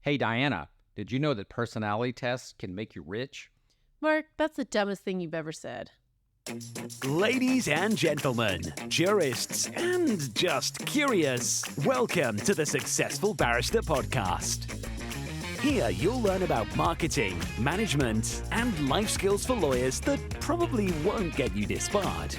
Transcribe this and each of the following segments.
Hey, Diana, did you know that personality tests can make you rich? Mark, that's the dumbest thing you've ever said. Ladies and gentlemen, jurists and just curious, welcome to the Successful Barrister podcast. Here you'll learn about marketing, management, and life skills for lawyers that probably won't get you disbarred.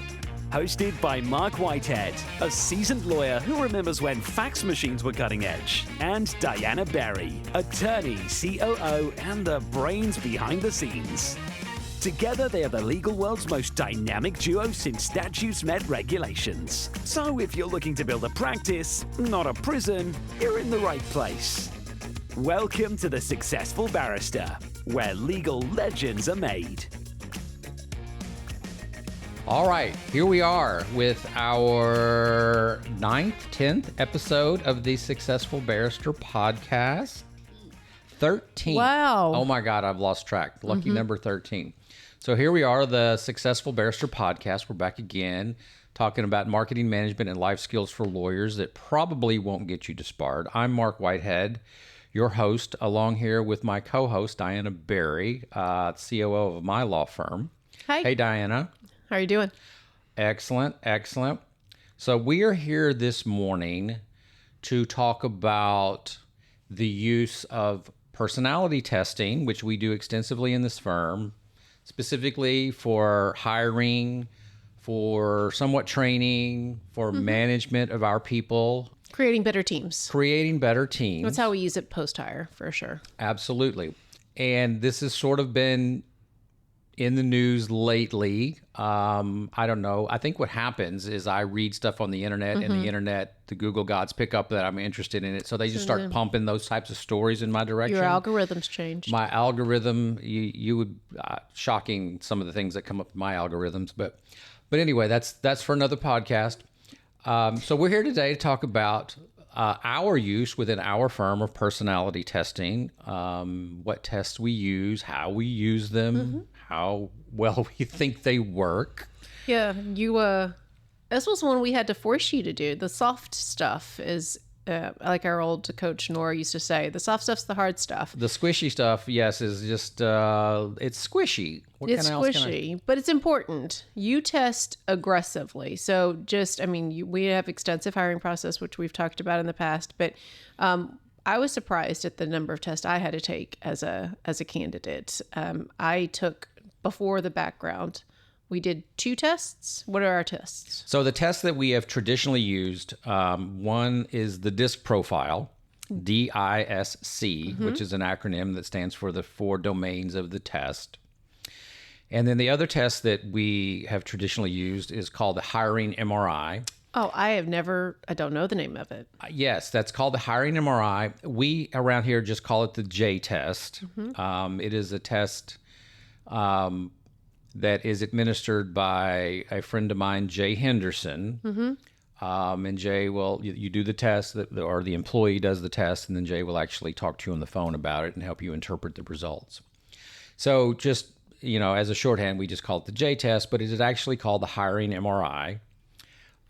Hosted by Marc Whitehead, a seasoned lawyer who remembers when fax machines were cutting edge, and Diana Berry, attorney, COO, and the brains behind the scenes. Together, they are the legal world's most dynamic duo since statutes met regulations. So if you're looking to build a practice, not a prison, you're in the right place. Welcome to the Successful Barrister, where legal legends are made. All right, here we are with our 10th episode of the Successful Barrister podcast. 13. Wow. Oh my God, I've lost track. Lucky number 13. So here we are, the Successful Barrister podcast. We're back again talking about marketing management and life skills for lawyers that probably won't get you disbarred. I'm Marc Whitehead, your host, along here with my co-host, Diana Berry, COO of my law firm. Hi. Hey, Diana. How are you doing? Excellent, excellent. So we are here this morning to talk about the use of personality testing, which we do extensively in this firm, specifically for hiring, for somewhat training, for management of our people. Creating better teams. Creating better teams. That's how we use it post-hire, for sure. Absolutely. And this has sort of been in the news lately. I don't know. I think what happens is I read stuff on the internet and the internet, the Google gods pick up that I'm interested in it. So they just start pumping those types of stories in my direction. Your algorithms change. My algorithm, you would, shocking some of the things that come up in my algorithms. But anyway, that's for another podcast. So we're here today to talk about our use within our firm of personality testing, what tests we use, how we use them, how well we think they work. Yeah, this was one we had to force you to do. The soft stuff is, like our old coach Nora used to say, the soft stuff's the hard stuff. The squishy stuff, yes, is just, it's squishy. It's squishy, but it's important. You test aggressively. So we have extensive hiring process, which we've talked about in the past, but I was surprised at the number of tests I had to take as a candidate. I took, before the background, we did 2 tests. What are our tests? So the tests that we have traditionally used, one is the DISC profile, DISC, which is an acronym that stands for the 4 domains of the test. And then the other test that we have traditionally used is called the Hiring MRI. Oh, I don't know the name of it. Yes, that's called the Hiring MRI. We around here just call it the J test. It is a test that is administered by a friend of mine, Jay Henderson. And Jay will, you do the test, or the employee does the test, and then Jay will actually talk to you on the phone about it and help you interpret the results. So just, as a shorthand, we just call it the J test, but it is actually called the Hiring MRI.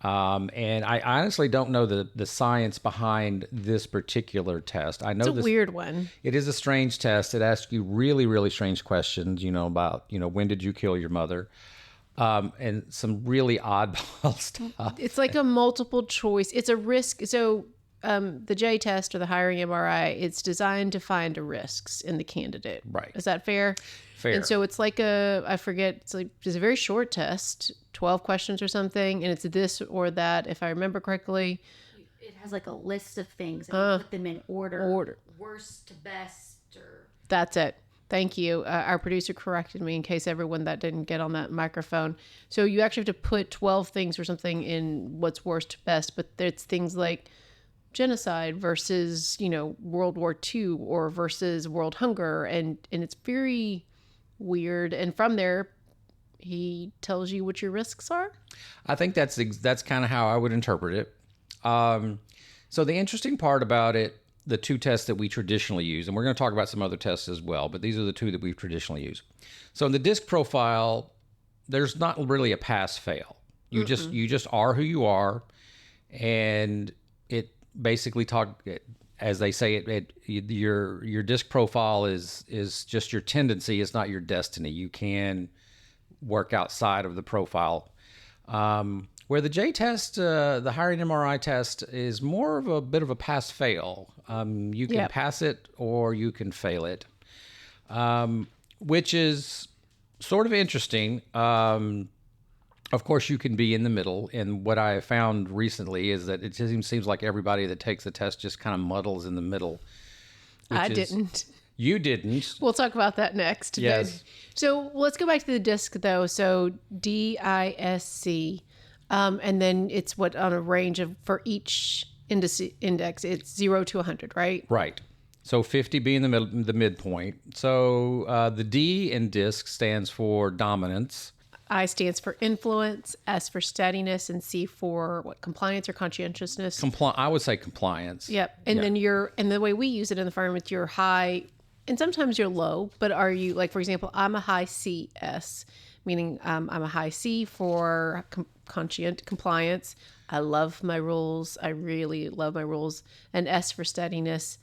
And I honestly don't know the science behind this particular test. I know it's a weird one. It is a strange test. It asks you really, really strange questions, about, when did you kill your mother? And some really oddball stuff. It's like a multiple choice. It's a risk. So the J test or the Hiring MRI, it's designed to find risks in the candidate. Right. Is that fair? Fair. And so it's like it's a very short test, 12 questions or something, and it's this or that, if I remember correctly. It has like a list of things, and we put them in order. Worst to best, or... That's it. Thank you. Our producer corrected me in case everyone that didn't get on that microphone. So you actually have to put 12 things or something in what's worst to best, but it's things like genocide versus, World War II or versus world hunger. And it's very weird. And from there, he tells you what your risks are. I think that's kind of how I would interpret it. So the interesting part about it, the 2 tests that we traditionally use, and we're going to talk about some other tests as well, but these are the 2 that we've traditionally used. So in the DISC profile, there's not really a pass-fail. You just are who you are, and it basically as they say, your disc profile is just your tendency. It's not your destiny. You can work outside of the profile. Where the J test, the hiring MRI test, is more of a bit of a pass-fail. You can pass it or you can fail it, which is sort of interesting. Of course, you can be in the middle. And what I have found recently is that it just seems like everybody that takes the test just kind of muddles in the middle. I didn't. You didn't. We'll talk about that next. Yes. So let's go back to the DISC, though. So DISC. And then it's what on a range of, for each index, it's 0 to 100, right? Right. So 50 being the midpoint. So the D in DISC stands for dominance. I stands for influence, S for steadiness, and C for what, compliance or conscientiousness? I would say compliance. Yep. And then and the way we use it in the firm, it's your high, and sometimes you're low, but are you, like, for example, I'm a high CS, meaning I'm a high C for compliance. I love my rules. I really love my rules. And S for steadiness.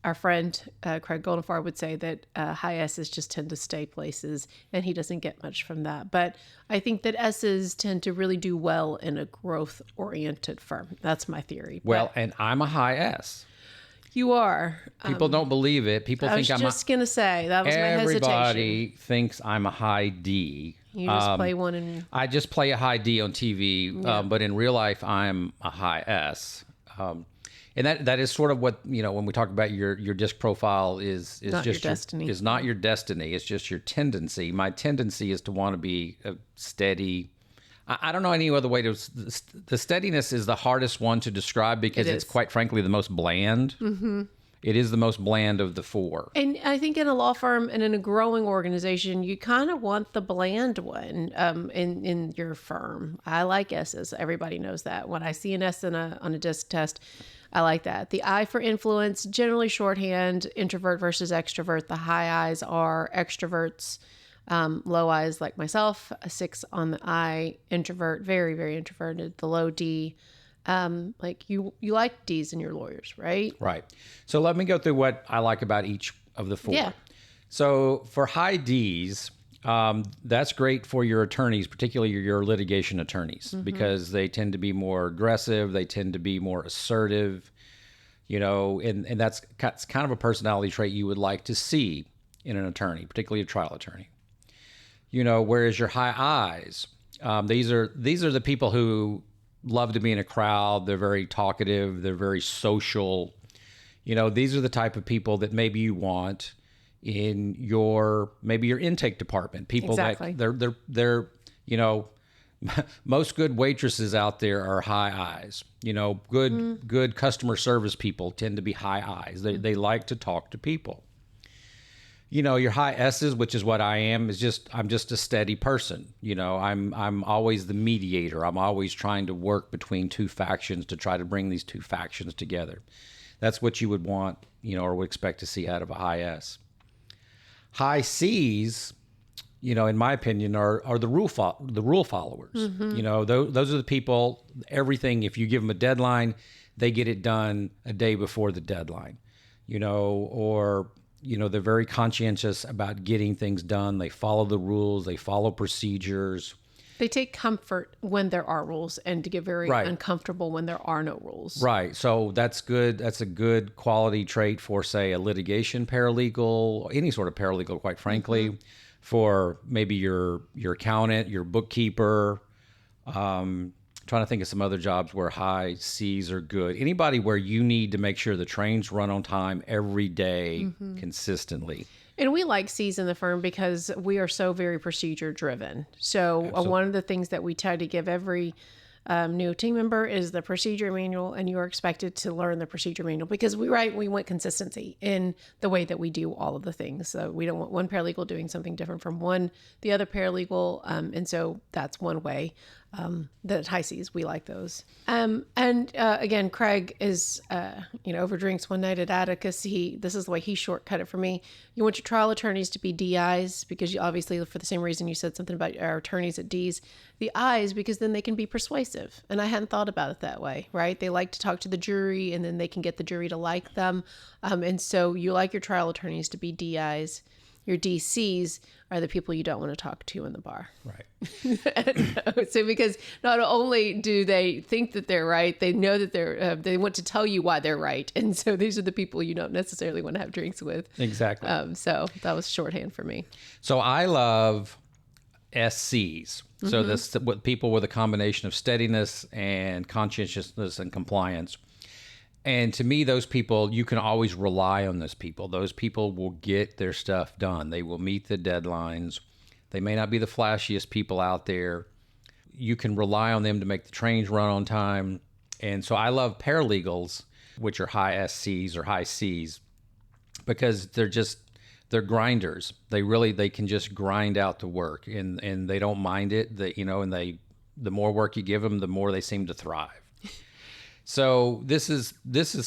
Our friend Craig Goldenfarb would say that high S's just tend to stay places, and he doesn't get much from that. But I think that S's tend to really do well in a growth-oriented firm. That's my theory. Well, and I'm a high S. You are. People don't believe it. People think I'm just going to say, that was my hesitation. Everybody thinks I'm a high D. You just play one in... I just play a high D on TV, but in real life, I'm a high S. And that is sort of what, when we talk about your disc profile is not just your destiny. Is not your destiny. It's just your tendency. My tendency is to want to be a steady. I don't know any other way to. The steadiness is the hardest one to describe because it's quite frankly the most bland. Mm-hmm. It is the most bland of the four. And I think in a law firm and in a growing organization, you kind of want the bland one in your firm. I like S's. Everybody knows that. When I see an S on a DISC test, I like that. The I for influence, generally shorthand, introvert versus extrovert. The high I's are extroverts. Low I's like myself, a 6 on the I, introvert, very, very introverted. The low D, like you like D's in your lawyers, right? Right. So let me go through what I like about each of the four. Yeah. So for high D's, that's great for your attorneys, particularly your litigation attorneys, because they tend to be more aggressive. They tend to be more assertive, and that's kind of a personality trait you would like to see in an attorney, particularly a trial attorney. Whereas your high I's, these are the people who love to be in a crowd. They're very talkative. They're very social. These are the type of people that maybe you want in your intake department. People exactly. that they're most good waitresses out there are high I's. Good customer service people tend to be high I's. They like to talk to people. Your high S's, which is what I am, I'm just a steady person. I'm always the mediator. I'm always trying to work between two factions to try to bring these two factions together. That's what you would want, or would expect to see out of a high S. High C's, in my opinion, are the rule followers. Those are the people. Everything, if you give them a deadline, they get it done a day before the deadline. They're very conscientious about getting things done. They follow the rules. They follow procedures. They take comfort when there are rules and to get very uncomfortable when there are no rules. Right. So that's good. That's a good quality trait for, say, a litigation paralegal, any sort of paralegal, quite frankly, for maybe your accountant, your bookkeeper. Trying to think of some other jobs where high C's are good. Anybody where you need to make sure the trains run on time every day consistently. And we like C's in the firm because we are so very procedure driven. So one of the things that we try to give every new team member is the procedure manual, and you are expected to learn the procedure manual because we want consistency in the way that we do all of the things. So we don't want one paralegal doing something different from the other paralegal. And so that's one way. The high C's, we like those. Again, Craig is, over drinks one night at Atticus. This is the way he shortcut it for me. You want your trial attorneys to be DIs because you obviously, for the same reason you said something about our attorneys at D's, the I's because then they can be persuasive. And I hadn't thought about it that way, right? They like to talk to the jury and then they can get the jury to like them. And so you like your trial attorneys to be DIs. Your DCs are the people you don't want to talk to in the bar. Right. So because not only do they think that they're right, they know that they want to tell you why they're right. And so these are the people you don't necessarily want to have drinks with. Exactly. So that was shorthand for me. So I love SCs. So this with people with a combination of steadiness and conscientiousness and compliance. And to me, those people, you can always rely on those people. Those people will get their stuff done. They will meet the deadlines. They may not be the flashiest people out there. You can rely on them to make the trains run on time. And so I love paralegals, which are high SCs or high Cs, because they're grinders. They can just grind out the work and they don't mind it. The more work you give them, the more they seem to thrive. So this is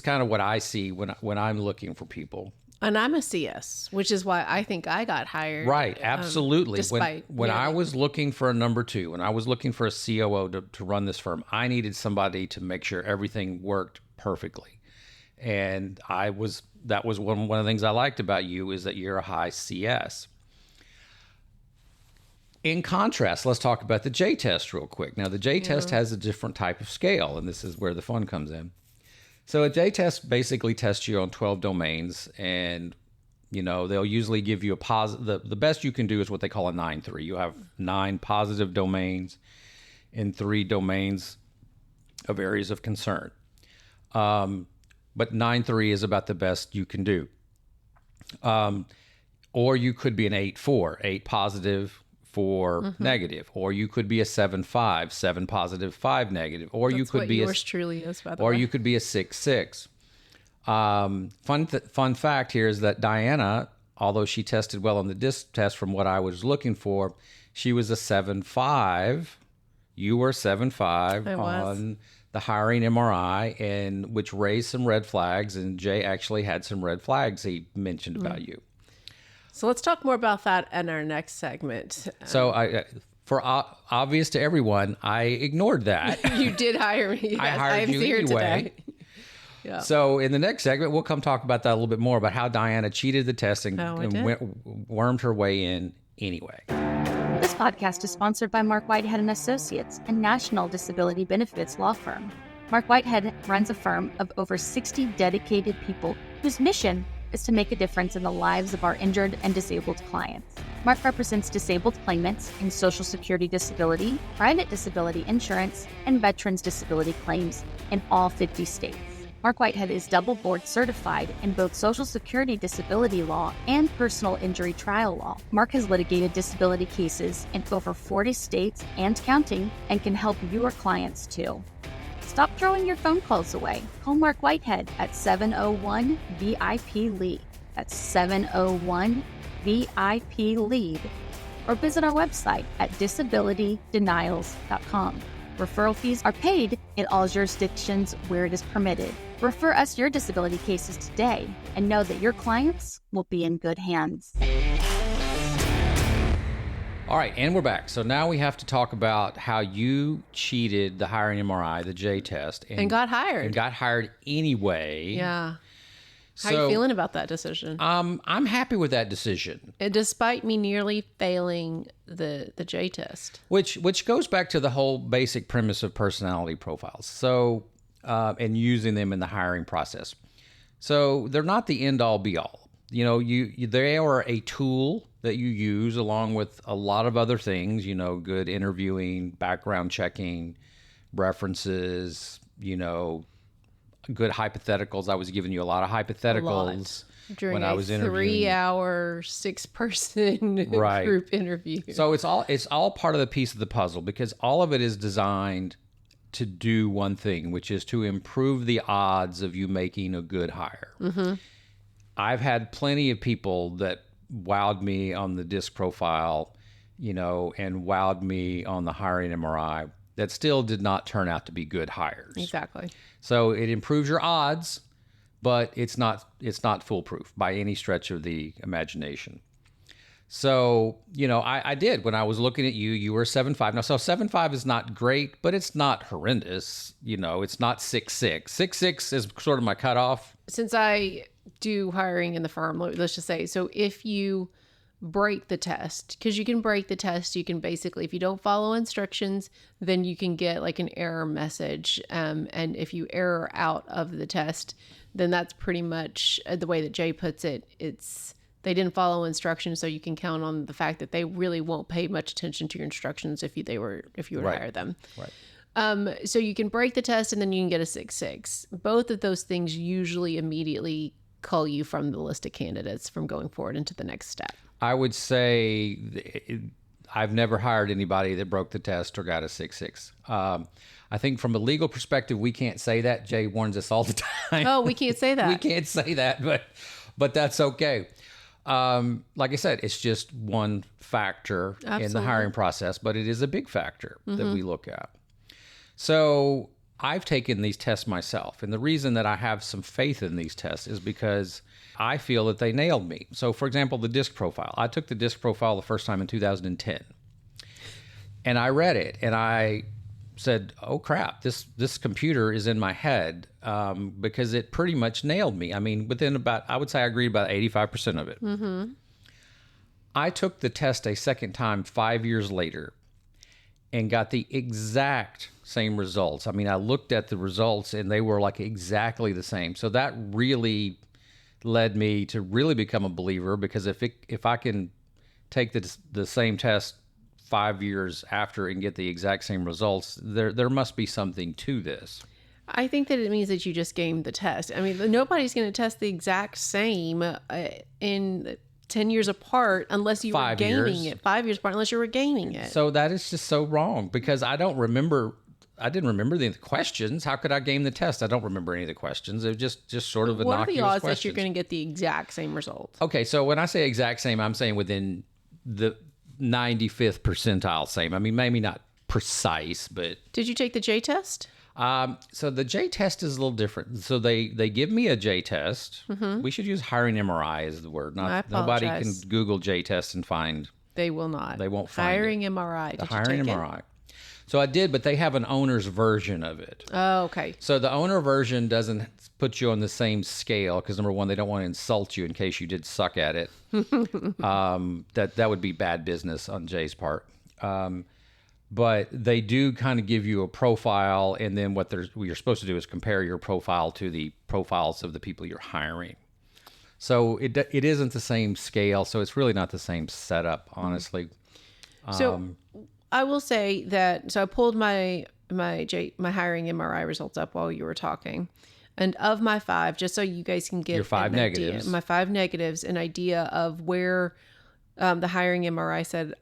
kind of what I see when I'm looking for people. And I'm a CS, which is why I think I got hired. Right, absolutely. Despite when I was looking for a number two, when I was looking for a COO to run this firm, I needed somebody to make sure everything worked perfectly. And that was one of the things I liked about you is that you're a high CS. In contrast, let's talk about the J test real quick. Now, the J test has a different type of scale, and this is where the fun comes in. So a J test basically tests you on 12 domains, and they'll usually give you a positive. The best you can do is what they call a 9-3. You have 9 positive domains and 3 domains of areas of concern. But 9-3 is about the best you can do. Or you could be an 8-4, 8 positive, 4 negative, or you could be a 7-5, 7 positive, 5 negative, or That's you could what be yours truly is, by the way. or you could be a 6-6. Fun fact here is that Diana, although she tested well on the DISC test from what I was looking for, she was a 7-5. You were 7-5 on the Hiring MRI, and which raised some red flags, and Jay actually had some red flags he mentioned about you. So let's talk more about that in our next segment. So for obvious to everyone, I ignored that. You did hire me. Yes, I hired you here anyway. Today. Yeah. So in the next segment, we'll come talk about that a little bit more, about how Diana cheated the test and wormed her way in anyway. This podcast is sponsored by Marc Whitehead Associates, a national disability benefits law firm. Marc Whitehead runs a firm of over 60 dedicated people whose mission is to make a difference in the lives of our injured and disabled clients. Marc represents disabled claimants in Social Security disability, private disability insurance, and veterans disability claims in all 50 states. Marc Whitehead is double board certified in both Social Security disability law and personal injury trial law. Marc has litigated disability cases in over 40 states and counting, and can help your clients too. Stop throwing your phone calls away. Call Marc Whitehead at 701-VIP-LEAD. That's 701-VIP-LEAD. Or visit our website at disabilitydenials.com. Referral fees are paid in all jurisdictions where it is permitted. Refer us your disability cases today and know that your clients will be in good hands. All right, and we're back. So now we have to talk about how you cheated the Hiring MRI, the J test. And got hired. And got hired anyway. Yeah. How are you feeling about that decision? I'm happy with that decision. Despite me nearly failing the J test. Which goes back to the whole basic premise of personality profiles. So, and using them in the hiring process. So they're not the end all be all. They are a tool that you use along with a lot of other things, good interviewing, background checking, references, good hypotheticals. I was giving you a lot of hypotheticals during when I was interviewing. 3-hour, 6-person group interview. So it's all part of the piece of the puzzle, because all of it is designed to do one thing, which is to improve the odds of you making a good hire. Mm-hmm. I've had plenty of people that wowed me on the DISC profile, and wowed me on the Hiring MRI. that still did not turn out to be good hires. Exactly. So it improves your odds, but it's not foolproof by any stretch of the imagination. So, I did. When I was looking at you, you were 7'5". Now, so 7'5" is not great, but it's not horrendous. It's not 6'6". 6'6" is sort of my cutoff. Since I do hiring in the firm, let's just say, so if you break the test, because you can break the test, you can basically, if you don't follow instructions, then you can get like an error message. And if you error out of the test, then that's pretty much the way that Jay puts it. They didn't follow instructions, so you can count on the fact that they really won't pay much attention to your instructions if you would Right. hire them. Right. So you can break the test and then you can get a 6.6. Both of those things usually immediately cull you from the list of candidates from going forward into the next step. I would say I've never hired anybody that broke the test or got a 6.6. I think from a legal perspective, we can't say that. Jay warns us all the time. Oh, we can't say that. We can't say that, but that's okay. Like I said, it's just one factor in the hiring process, but it is a big factor that we look at. So I've taken these tests myself. And the reason that I have some faith in these tests is because I feel that they nailed me. So for example, the DISC profile. I took the DISC profile the first time in 2010. And I read it and I said, oh crap, this computer is in my head, because it pretty much nailed me. I mean, I would say I agreed about 85% of it. Mm-hmm. I took the test a second time 5 years later and got the exact same results. I mean, I looked at the results and they were like exactly the same. So that really led me to really become a believer, because if I can take the same test 5 years after and get the exact same results, there must be something to this. I think that it means that you just gamed the test. I mean, nobody's going to test the exact same in 10 years apart unless you were gaming it. 5 years apart unless you were gaming it. So that is just so wrong, because I didn't remember the questions. How could I game the test? I don't remember any of the questions. It was just sort of innocuous questions. What are the odds that you're going to get the exact same result? Okay, so when I say exact same, I'm saying within the 95th percentile same. I mean, maybe not precise, but... Did you take the J test? So the J test is a little different. So they give me a J test. Mm-hmm. We should use Hiring MRI as the word. Nobody can Google J test and find... They will not. They won't find Hiring it. MRI. The Hiring MRI. So I did, but they have an owner's version of it. Oh, okay. So the owner version doesn't put you on the same scale because, number one, they don't want to insult you in case you did suck at it. That would be bad business on Jay's part. But they do kind of give you a profile, and then what you're supposed to do is compare your profile to the profiles of the people you're hiring. So it isn't the same scale, so it's really not the same setup, honestly. So I will say that, so I pulled my hiring MRI results up while you were talking. And of my 5, just so you guys can get your 5 negatives, my 5 negatives, an idea of where the hiring MRI said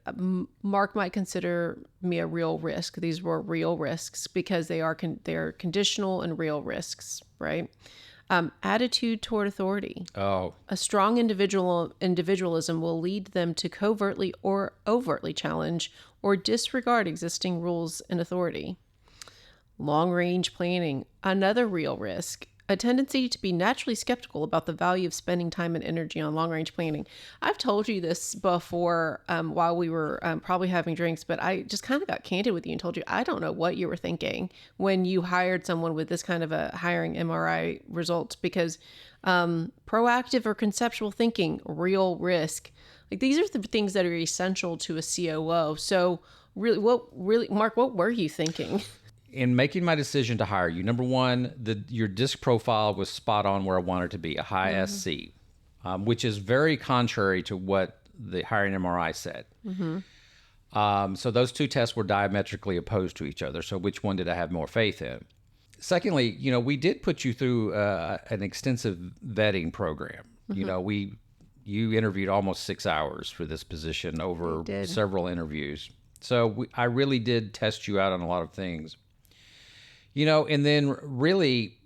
Marc might consider me a real risk. These were real risks because they are conditional and real risks, right? Attitude toward authority. Oh. A strong individualism will lead them to covertly or overtly challenge or disregard existing rules and authority. Long-range planning, another real risk. A tendency to be naturally skeptical about the value of spending time and energy on long-range planning. I've told you this before while we were probably having drinks, but I just kind of got candid with you and told you I don't know what you were thinking when you hired someone with this kind of a hiring MRI result, because proactive or conceptual thinking, real risk. Like, these are the things that are essential to a COO. So really, Marc, what were you thinking? In making my decision to hire you, number one, your DISC profile was spot on where I wanted to be, a high SC, which is very contrary to what the hiring MRI said. Mm-hmm. So those two tests were diametrically opposed to each other. So which one did I have more faith in? Secondly, we did put you through an extensive vetting program. Mm-hmm. You interviewed almost 6 hours for this position over several interviews. So I really did test you out on a lot of things. And then really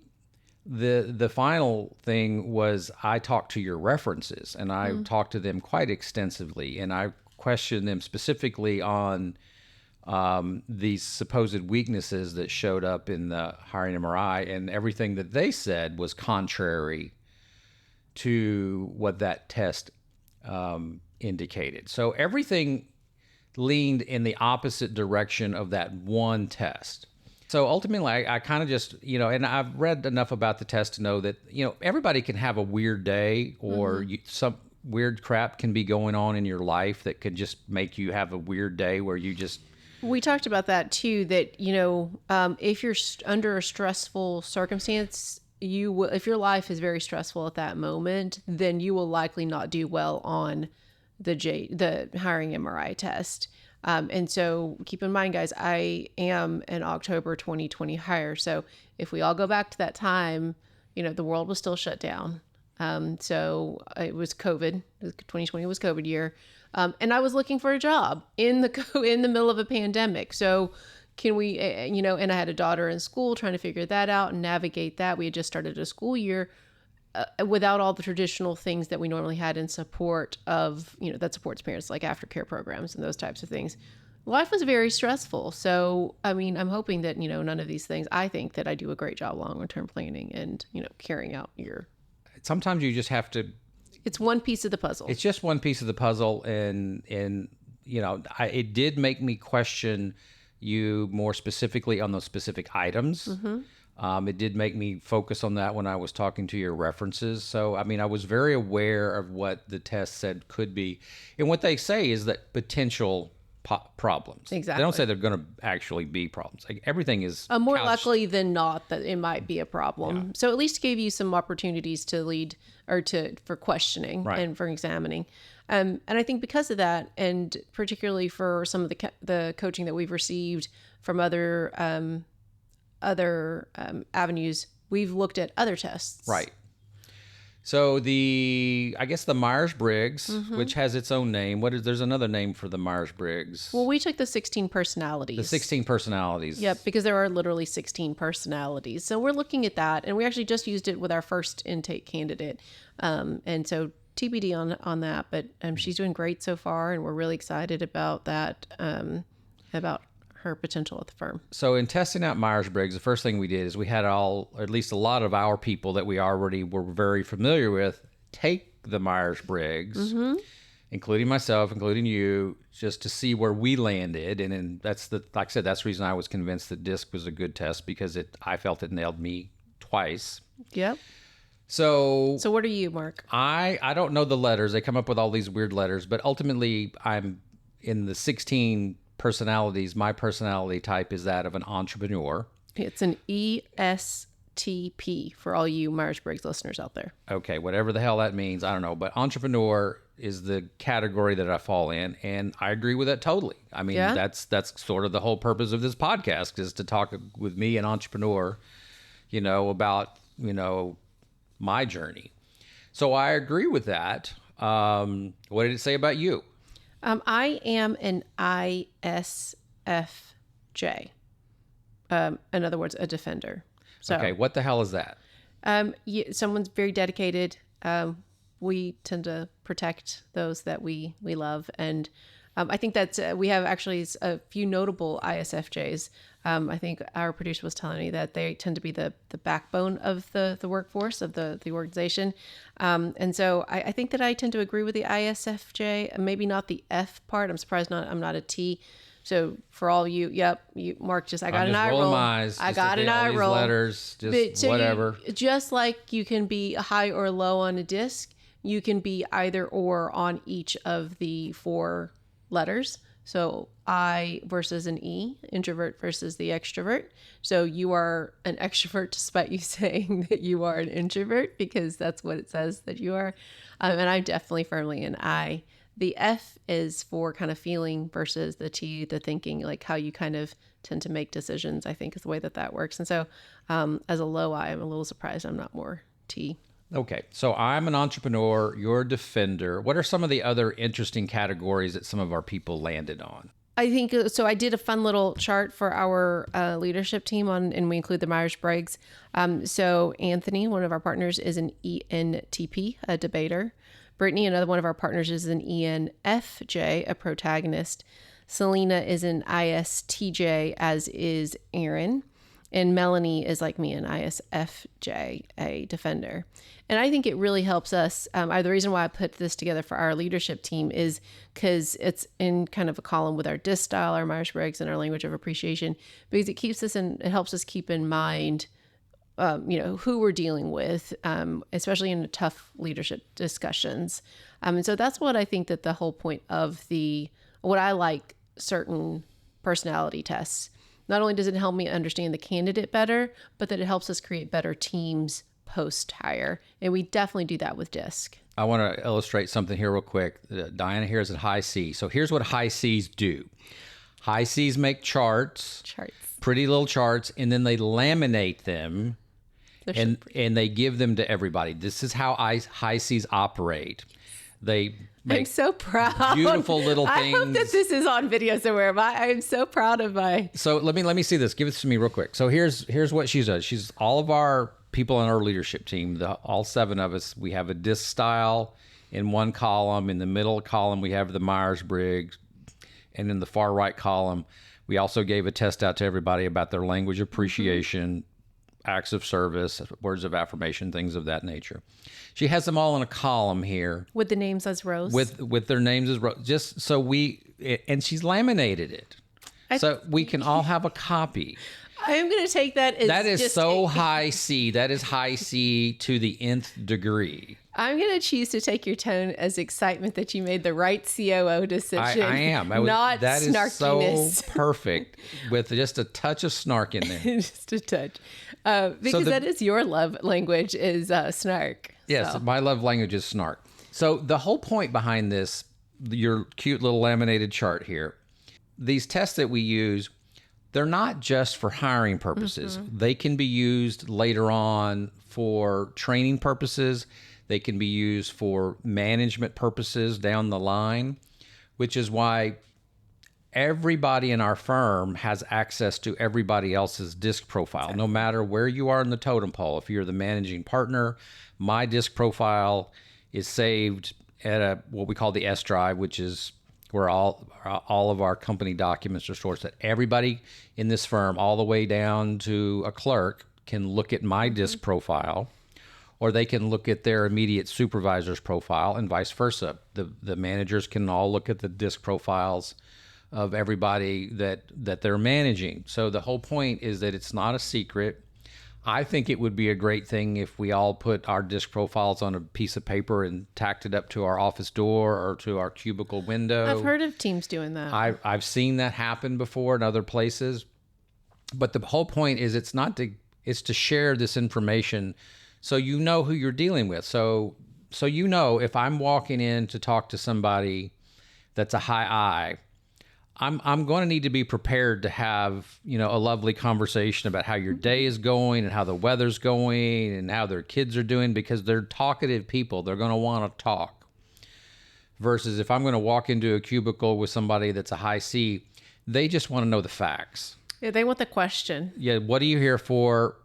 the final thing was I talked to your references, and I talked to them quite extensively, and I questioned them specifically on these supposed weaknesses that showed up in the Hiring MRI, and everything that they said was contrary to what that test indicated. So everything leaned in the opposite direction of that one test. So ultimately, I kind of just, and I've read enough about the test to know that, everybody can have a weird day, or some weird crap can be going on in your life that could just make you have a weird day where you just... We talked about that too, that, if you're under a stressful circumstance, if your life is very stressful at that moment, then you will likely not do well on the Hiring MRI test. And so keep in mind, guys, I am an October 2020 hire. So if we all go back to that time, the world was still shut down. So it was COVID. 2020 was COVID year. And I was looking for a job in the middle of a pandemic. So can we, and I had a daughter in school, trying to figure that out and navigate that. We had just started a school year without all the traditional things that we normally had in support of, that supports parents, like aftercare programs and those types of things. Life was very stressful. So, I'm hoping that, none of these things, I think that I do a great job long-term planning and, carrying out your... Sometimes you just have to... It's one piece of the puzzle. It's just one piece of the puzzle. And it did make me question you more specifically on those specific items. Mm-hmm. It did make me focus on that when I was talking to your references. So, I was very aware of what the test said could be. And what they say is that potential problems. Exactly. They don't say they're going to actually be problems. Like, everything is more likely than not that it might be a problem. Yeah. So at least gave you some opportunities to lead or for questioning and for examining. And I think because of that, and particularly for some of the coaching that we've received from other avenues, we've looked at other tests. Right. So I guess the Meyers-Briggs, mm-hmm. which has its own name. There's another name for the Meyers-Briggs. Well, we took the 16 personalities. The 16 personalities. Yep, because there are literally 16 personalities. So we're looking at that, and we actually just used it with our first intake candidate. And so TBD on that, but she's doing great so far, and we're really excited about that, about her potential at the firm. So in testing out Meyers-Briggs, the first thing we did is we had or at least a lot of our people that we already were very familiar with, take the Meyers-Briggs, mm-hmm. including myself, including you, just to see where we landed. And that's like I said, that's the reason I was convinced that DISC was a good test, because I felt it nailed me twice. Yep. So what are you, Marc? I don't know the letters. They come up with all these weird letters, but ultimately I'm in the 16 personalities. My personality type is that of an entrepreneur. It's an ESTP for all you Myers-Briggs listeners out there. Okay, whatever the hell that means, I don't know. But entrepreneur is the category that I fall in, and I agree with that totally. That's sort of the whole purpose of this podcast, is to talk with me, an entrepreneur, about, my journey. So I agree with that. What did it say about you? I am an ISFJ. In other words, a defender. So, okay, what the hell is that? Someone's very dedicated. We tend to protect those that we love. And I think that we have actually a few notable ISFJs. I think our producer was telling me that they tend to be the backbone of the workforce, of the organization. And so I think that I tend to agree with the ISFJ, maybe not the F part. I'm surprised I'm not a T. So for all you, Marc, I got an eye roll. I got an eye roll. Letters, whatever. Just like you can be high or low on a DISC, you can be either or on each of the 4 letters. So I versus an E, introvert versus the extrovert. So you are an extrovert despite you saying that you are an introvert, because that's what it says that you are. And I'm definitely firmly an I. The F is for kind of feeling versus the T, the thinking, like how you kind of tend to make decisions, I think is the way that works. And so as a low I, I'm a little surprised I'm not more T. Okay, so I'm an entrepreneur, you're a defender. What are some of the other interesting categories that some of our people landed on? I think, so I did a fun little chart for our leadership team and we include the Myers-Briggs. So Anthony, one of our partners, is an ENTP, a debater. Brittany, another one of our partners, is an ENFJ, a protagonist. Selena is an ISTJ, as is Aaron. And Melanie is like me, an ISFJ, a defender. And I think it really helps us. The reason why I put this together for our leadership team is because it's in kind of a column with our DISC style, our Meyers-Briggs, and our language of appreciation, because it keeps us in, it helps us keep in mind, who we're dealing with, especially in the tough leadership discussions. And so that's what I think that the whole point of what I like certain personality tests. Not only does it help me understand the candidate better, but that it helps us create better teams post-hire. And we definitely do that with DISC. I want to illustrate something here real quick. Diana here is at high C. So here's what high Cs do. High Cs make charts, pretty little charts, and then they laminate them and they give them to everybody. This is how high Cs operate. They make I'm so proud. Beautiful little things. I hope that this is on video somewhere. I am so proud of my. So let me see this. Give it to me real quick. So here's what she does. She's all of our people on our leadership team. All 7 of us. We have a DISC style in one column. In the middle column, we have the Meyers-Briggs, and in the far right column, we also gave a test out to everybody about their language appreciation, acts of service, words of affirmation, things of that nature. She has them all in a column here with the names as rows. With their names as rows, just so and she's laminated it, so we can all have a copy. I'm going to take that as that is so high C. That is high C to the nth degree. I'm going to choose to take your tone as excitement that you made the right COO decision. I am. Not that snarkiness. Is so perfect with just a touch of snark in there. Just a touch. Because that is your love language is snark. Yes, so. My love language is snark. So the whole point behind this, your cute little laminated chart here, these tests that we use, they're not just for hiring purposes. Mm-hmm. They can be used later on for training purposes. They can be used for management purposes down the line, which is why everybody in our firm has access to everybody else's DISC profile, no matter where you are in the totem pole. If you're the managing partner, my DISC profile is saved at what we call the S drive, which is where all of our company documents are stored. So that everybody in this firm, all the way down to a clerk, can look at my DISC profile, or they can look at their immediate supervisor's profile, and vice versa. The managers can all look at the DISC profiles of everybody that they're managing. So the whole point is that it's not a secret. I think it would be a great thing if we all put our DISC profiles on a piece of paper and tacked it up to our office door or to our cubicle window. I've heard of teams doing that. I've seen that happen before in other places. But the whole point is it's to share this information so you know who you're dealing with. So you know if I'm walking in to talk to somebody that's a high I, I'm going to need to be prepared to have, a lovely conversation about how your day is going and how the weather's going and how their kids are doing, because they're talkative people. They're going to want to talk. Versus if I'm going to walk into a cubicle with somebody that's a high C, they just want to know the facts. Yeah, they want the question. Yeah, what are you here for?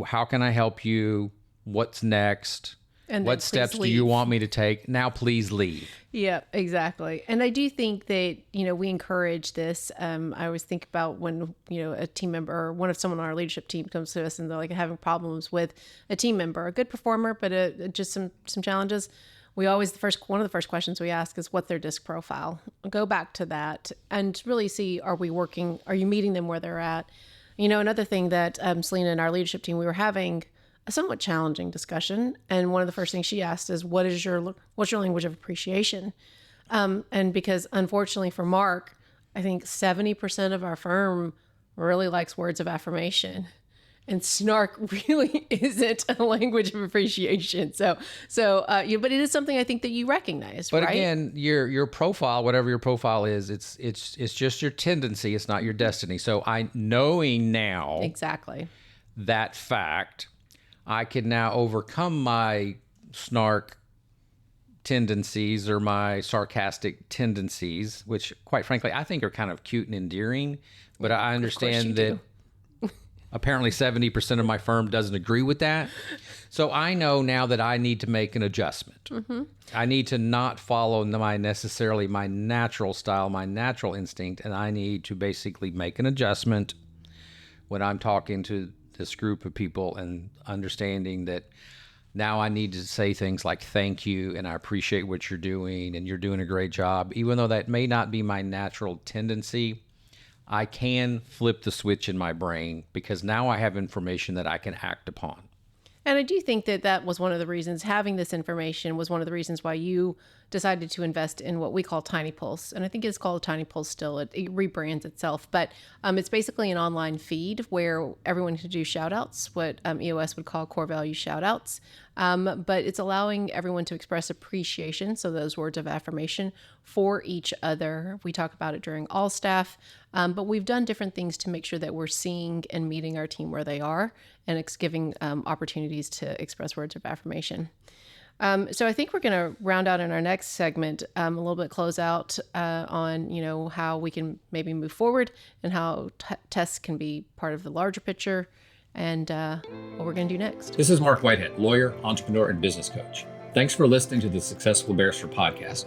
How can I help you? What's next? And what steps do you want me to take? Now, please leave. Yeah, exactly. And I do think that, we encourage this. I always think about when, a team member or someone on our leadership team comes to us and they're like having problems with a team member, a good performer, but just some challenges. We always, one of the first questions we ask is what's their DISC profile? Go back to that and really see, are you meeting them where they're at? Another thing that Selena and our leadership team, we were having a somewhat challenging discussion. And one of the first things she asked is, what's your language of appreciation? And because unfortunately for Marc, I think 70% of our firm really likes words of affirmation, and snark really isn't a language of appreciation. So, but it is something I think that you recognize, but right? Again, your profile, whatever your profile is, it's just your tendency. It's not your destiny. So knowing now exactly that fact, I can now overcome my snark tendencies or my sarcastic tendencies, which quite frankly, I think are kind of cute and endearing, but I understand that Apparently 70% of my firm doesn't agree with that. So I know now that I need to make an adjustment. I need to not follow my natural style, my natural instinct, and I need to basically make an adjustment when I'm talking to this group of people and understanding that now I need to say things like thank you and I appreciate what you're doing and you're doing a great job. Even though that may not be my natural tendency, I can flip the switch in my brain because now I have information that I can act upon. And I do think that that was one of the reasons, having this information was one of the reasons why you decided to invest in what we call Tiny Pulse. And I think it's called Tiny Pulse still. It rebrands itself. But it's basically an online feed where everyone can do shout outs, what EOS would call core value shout outs. But it's allowing everyone to express appreciation, so those words of affirmation, for each other. We talk about it during all staff, but we've done different things to make sure that we're seeing and meeting our team where they are, and it's giving opportunities to express words of affirmation. So I think we're going to round out in our next segment a little bit close out on how we can maybe move forward and how tests can be part of the larger picture, and what we're going to do next. This is Marc Whitehead, lawyer, entrepreneur, and business coach. Thanks for listening to the Successful Barrister podcast.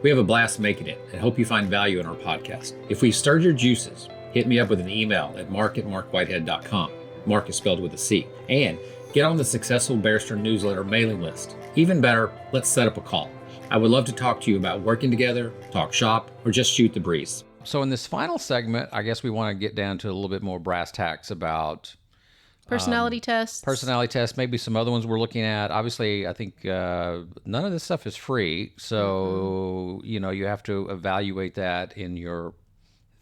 We have a blast making it and hope you find value in our podcast. If we stirred your juices, hit me up with an email at marc@marcwhitehead.com. Marc is spelled with a C. And get on the Successful Barrister newsletter mailing list. Even better, let's set up a call. I would love to talk to you about working together, talk shop, or just shoot the breeze. So in this final segment, I guess we want to get down to a little bit more brass tacks about personality tests. Personality tests, maybe some other ones we're looking at. Obviously, I think none of this stuff is free. So, you have to evaluate that in your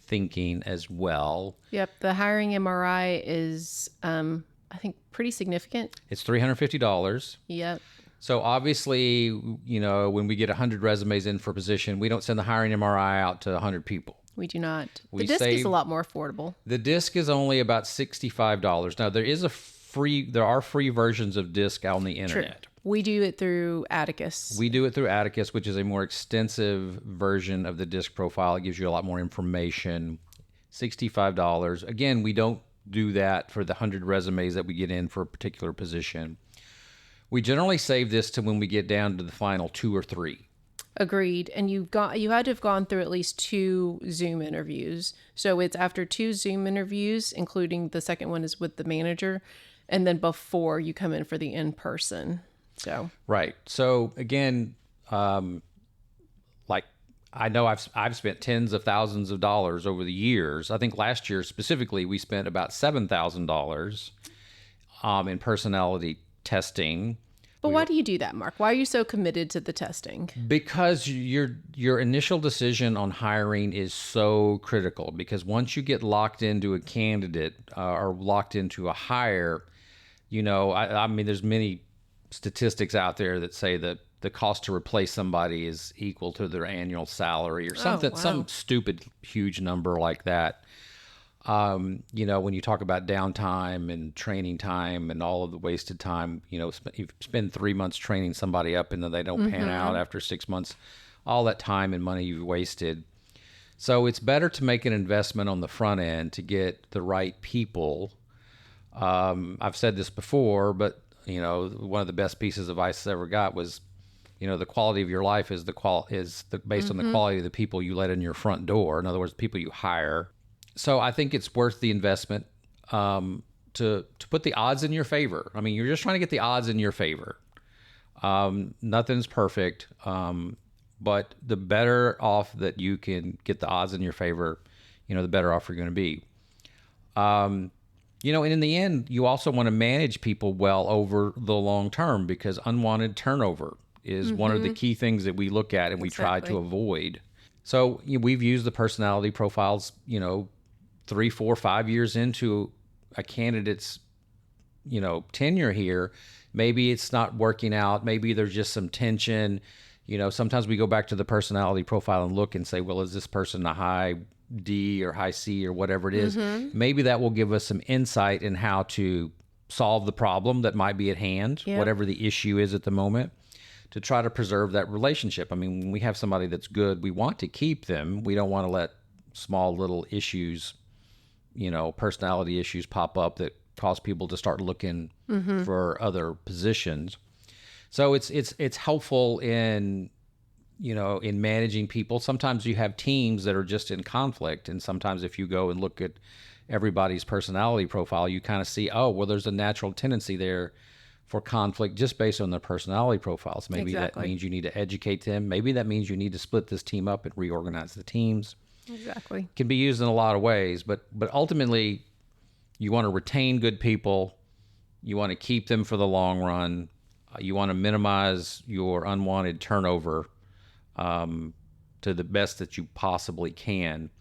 thinking as well. Yep. The Hiring MRI is, I think, pretty significant. It's $350. Yep. So obviously, when we get 100 resumes in for a position, we don't send the Hiring MRI out to 100 people. We do not. The disc is a lot more affordable. The disc is only about $65. Now, there are free versions of disc on the internet. True. We do it through Atticus. We do it through Atticus, which is a more extensive version of the disc profile. It gives you a lot more information. $65. Again, we don't do that for the 100 resumes that we get in for a particular position. We generally save this to when we get down to the final 2 or 3. Agreed. And you had to have gone through at least 2 Zoom interviews. So it's after 2 Zoom interviews, including the second one is with the manager, and then before you come in for the in-person. So right. So again, I know I've spent tens of thousands of dollars over the years. I think last year specifically we spent about $7,000 in personality testing. But why do you do that, Marc? Why are you so committed to the testing? Because your initial decision on hiring is so critical. Because once you get locked into a candidate or locked into a hire, I mean, there's many statistics out there that say that the cost to replace somebody is equal to their annual salary or something, some stupid huge number like that. When you talk about downtime and training time and all of the wasted time, you spend 3 months training somebody up and then they don't pan out after 6 months, all that time and money you've wasted. So it's better to make an investment on the front end to get the right people. I've said this before, but one of the best pieces of advice I ever got was, the quality of your life is based on the quality of the people you let in your front door. In other words, people you hire. So I think it's worth the investment to put the odds in your favor. I mean, you're just trying to get the odds in your favor. Nothing's perfect, but the better off that you can get the odds in your favor, the better off you're going to be. And in the end, you also want to manage people well over the long term because unwanted turnover is one of the key things that we look at and we try to avoid. So we've used the personality profiles, 3, 4, 5 years into a candidate's, tenure here. Maybe it's not working out. Maybe there's just some tension. Sometimes we go back to the personality profile and look and say, well, is this person a high D or high C or whatever it is? Maybe that will give us some insight in how to solve the problem that might be at hand, whatever the issue is at the moment, to try to preserve that relationship. I mean, when we have somebody that's good, we want to keep them. We don't want to let small little issues, personality issues pop up that cause people to start looking for other positions. So it's helpful in managing people. Sometimes you have teams that are just in conflict, and sometimes if you go and look at everybody's personality profile, you kind of see, there's a natural tendency there for conflict just based on their personality profiles. Maybe that means you need to educate them. Maybe that means you need to split this team up and reorganize the teams. Exactly. Can be used in a lot of ways, but ultimately you want to retain good people. You want to keep them for the long run. You want to minimize your unwanted turnover to the best that you possibly can,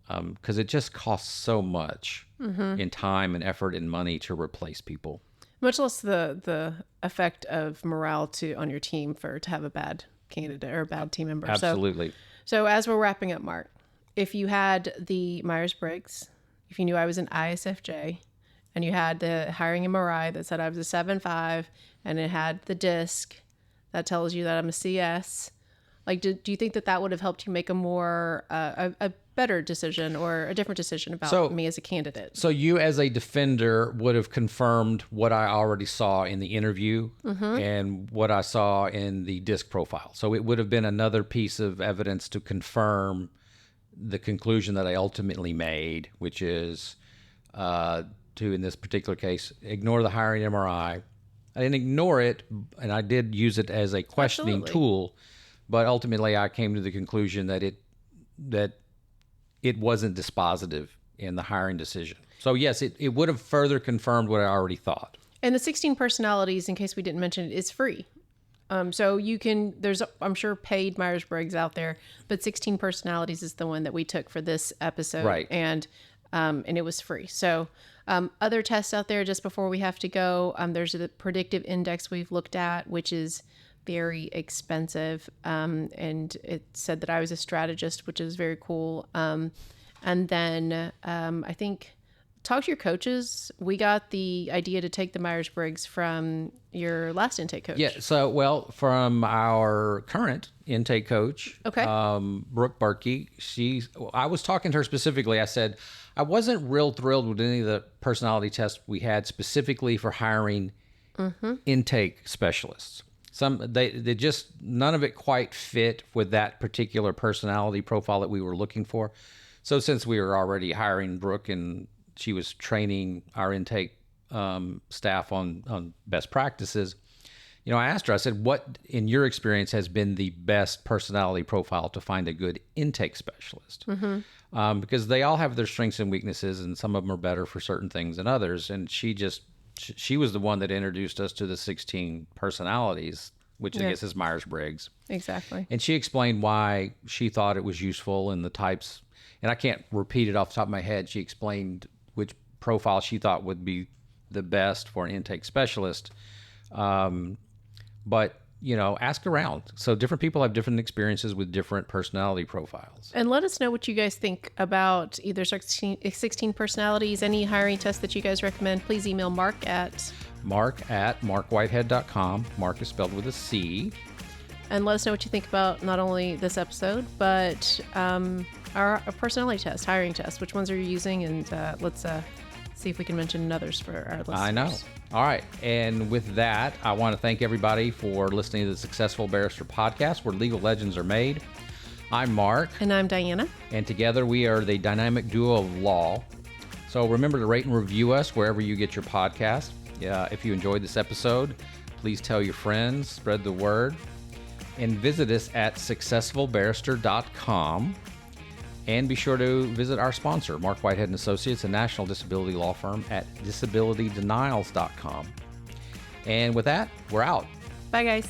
because it just costs so much in time and effort and money to replace people. Much less the effect of morale on your team to have a bad candidate or a bad team member. Absolutely. So as we're wrapping up, Marc, if you had the Meyers-Briggs, if you knew I was an ISFJ, and you had the Hiring MRI that said I was a 7.5, and it had the DISC that tells you that I'm a CS, do you think that would have helped you make a more a better decision or a different decision about me as a candidate? So you as a defender would have confirmed what I already saw in the interview and what I saw in the DISC profile. So it would have been another piece of evidence to confirm the conclusion that I ultimately made, which is to, in this particular case, ignore the Hiring MRI. I didn't ignore it, and I did use it as a questioning tool, but ultimately I came to the conclusion that it wasn't dispositive in the hiring decision. So yes, it would have further confirmed what I already thought. And the 16 personalities, in case we didn't mention it, is free. So you can, I'm sure paid Myers-Briggs out there, but 16 personalities is the one that we took for this episode. Right. And it was free. So other tests out there, just before we have to go, there's the predictive index we've looked at, which is very expensive. And it said that I was a strategist, which is very cool. And then I think talk to your coaches. We got the idea to take the Myers-Briggs from your last intake coach. Yeah. So, from our current intake coach, Brooke Berkey, I was talking to her specifically. I said, I wasn't real thrilled with any of the personality tests we had specifically for hiring intake specialists. They just, none of it quite fit with that particular personality profile that we were looking for. So since we were already hiring Brooke and she was training our intake staff on best practices, I asked her, I said, what in your experience has been the best personality profile to find a good intake specialist? Because they all have their strengths and weaknesses, and some of them are better for certain things than others. And she was the one that introduced us to the 16 personalities, which I guess is Myers-Briggs. Exactly. And she explained why she thought it was useful and the types, and I can't repeat it off the top of my head. She explained which profile she thought would be the best for an intake specialist. But, ask around. So different people have different experiences with different personality profiles. And let us know what you guys think about either 16 personalities, any hiring test that you guys recommend. Please email Marc at marc@marcwhitehead.com. Marc is spelled with a C. And let us know what you think about not only this episode, but our personality test, hiring test. Which ones are you using? And let's see if we can mention others for our listeners. I know. All right. And with that, I want to thank everybody for listening to the Successful Barrister podcast, where legal legends are made. I'm Marc. And I'm Diana. And together we are the dynamic duo of law. So remember to rate and review us wherever you get your podcast. If you enjoyed this episode, please tell your friends, spread the word, and visit us at successfulbarrister.com. And be sure to visit our sponsor, Marc Whitehead Associates, a national disability law firm, at disabilitydenials.com. And with that, we're out. Bye, guys.